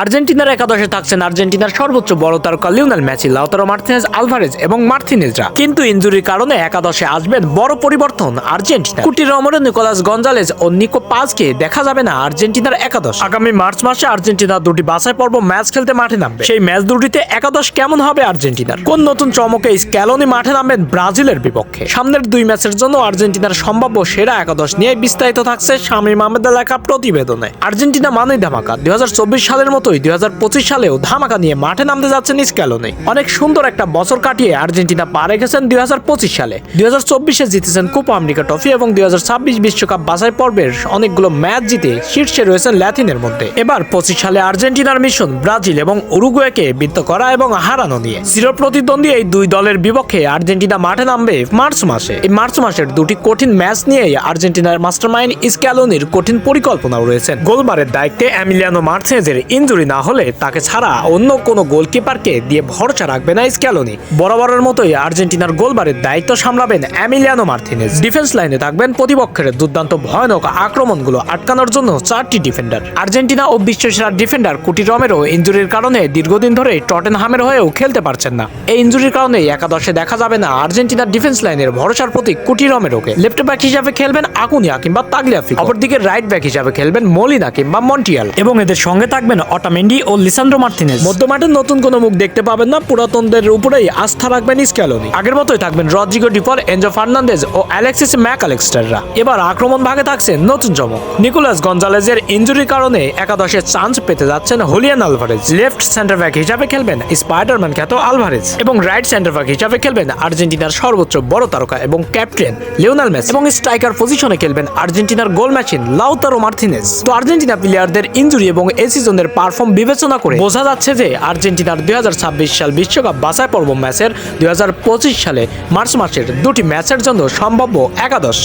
আর্জেন্টিনার একাদশে থাকছেন আর্জেন্টিনার সর্বোচ্চ বড় তারকা Lionel Messi, Lautaro Martinez, Alvarez এবং মার্টিনেজরা। কিন্তু ইনজুরির কারণে একাদশে আসবেন বড় পরিবর্তন আর্জেন্টিনা। কুটি রোমেরো, নিকোলাস গঞ্জালেজ ও নিকো পাজকে দেখা যাবে না আর্জেন্টিনার একাদশ। আগামী মার্চ মাসে আর্জেন্টিনা দুটি বাছাই পর্ব ম্যাচ খেলতে মাঠে নামবে। সেই ম্যাচ দুটিতে একাদশ কেমন হবে আর্জেন্টিনার? কোন নতুন চমকে স্ক্যালোনি মাঠে নামবেন ব্রাজিলের বিপক্ষে? সামনের দুই ম্যাচের জন্য আর্জেন্টিনার সম্ভাব্য সেরা একাদশ নিয়ে বিস্তারিত থাকছে শামীম আহমেদের লেখা প্রতিবেদনে। আর্জেন্টিনা মানেই ধামাকা। 2024 সালের মতোই 2025 সালেও ধামাকা নিয়ে মাঠে নামতে যাচ্ছেন স্ক্যালোনি। অনেক সুন্দর একটা বছর কাটিয়ে আর্জেন্টিনা পা রেখেছেন 2025 সালে। 2024-এ জিতেছেন কোপা আমেরিকা ট্রফি এবং 2026 বিশ্বকাপ বাছাই পর্বের অনেকগুলো ম্যাচ জিতে শীর্ষে রয়েছেন ল্যাতিনের মধ্যে। এবার 25 সালে আর্জেন্টিনার মিশন ব্রাজিল এবং উরুগুয়েকে বিদ্ধ করা এবং হারানো নিয়ে। চিরপ্রতিদ্বন্দ্বী এই দুই দলের বিপক্ষে আর্জেন্টিনা মাঠে নামবে মার্চ মাসে। এই মার্চ মাসের দুটি কঠিন ম্যাচ নিয়েই আর্জেন্টিনার মাস্টারমাইন্ড স্ক্যালোনির কঠিন পরিকল্পনাও রয়েছে। গোলবারের দায়িত্বে এমিলিয়ানো মার্টিনেজের ইনজুরি না হলে তাকে ছাড়া অন্য কোনো গোলকিপারকে দিয়ে ভরসা রাখবে না স্ক্যালোনি। বরাবরের মতোই আর্জেন্টিনার গোলবারের দায়িত্ব সামলাবেন এমিলিয়ানো মার্টিনেজ। ডিফেন্স লাইনে থাকবেন প্রতিপক্ষের দুর্দান্ত ভয়ানক আক্রমণগুলো আটকানোর জন্য 4টি ডিফেন্ডার। আর্জেন্টিনা ও বিশ্বসেরা ডিফেন্ডার কুটি রোমেরো ইনজুরির কারণে দীর্ঘদিন ধরে টটেনহামের হয়েও খেলতে পারছেন না। এই ইনজুরির কারণে একাদশে দেখা যাবে না আর্জেন্টিনার ডিফেন্স লাইনের ভরসার প্রতীক কুটি রোমেরোকে। লেফট ব্যাক হিসেবে খেলবেন আকুনিয়া কিংবা তাগলিয়াফিকো। অপরদিকে রাইট ব্যাক হিসেবে খেলবেন মলিনা কিংবা মন্টিয়াল এবং এদের সঙ্গে থাকবেন অটামেন্ডি ও লিসান্দ্রো মার্টিনেজ। মধ্যমাঠে নতুন কোনো মুখ দেখতে পাবেন না, পুরাতনদের উপরেই আস্থা রাখবেন স্ক্যালোনি। আগের মতোই থাকবেন রদ্রিগো ডি পল, এনজো ফার্নান্দেজ ও অ্যালেক্সিস ম্যাকঅ্যালিস্টাররা। এবার আক্রমণ ভাগে থাকছে নতুন চমক। নিকোলাস গঞ্জালেজের ইনজুরির কারণে একাদশে চান্স পেতে যাচ্ছেন Julian Alvarez. Left centre back হিসেবে খেলবেন স্পাইডারম্যান খ্যাত আলভারেজ এবং রাইট সেন্টার ব্যাক হিসেবে খেলবেন আর্জেন্টিনার সর্বোচ্চ বড় তারকা এবং ক্যাপ্টেন লিওনেল মেসি এবং স্ট্রাইকার পজিশনে খেলবেন আর্জেন্টিনার গোল মেশিন লাউতারো মার্টিনেজ। তো আর্জেন্টিনা প্লেয়ারদের ইনজুরি এবং এই সিজনের পারফর্ম বিবেচনা করে বোঝা যাচ্ছে যে আর্জেন্টিনার 2026 সাল বিশ্বকাপ বাছাই পর্ব ম্যাচের 2025 সালে মার্চ মাসের দুটি ম্যাচের জন্য সম্ভাব্য একাদশ।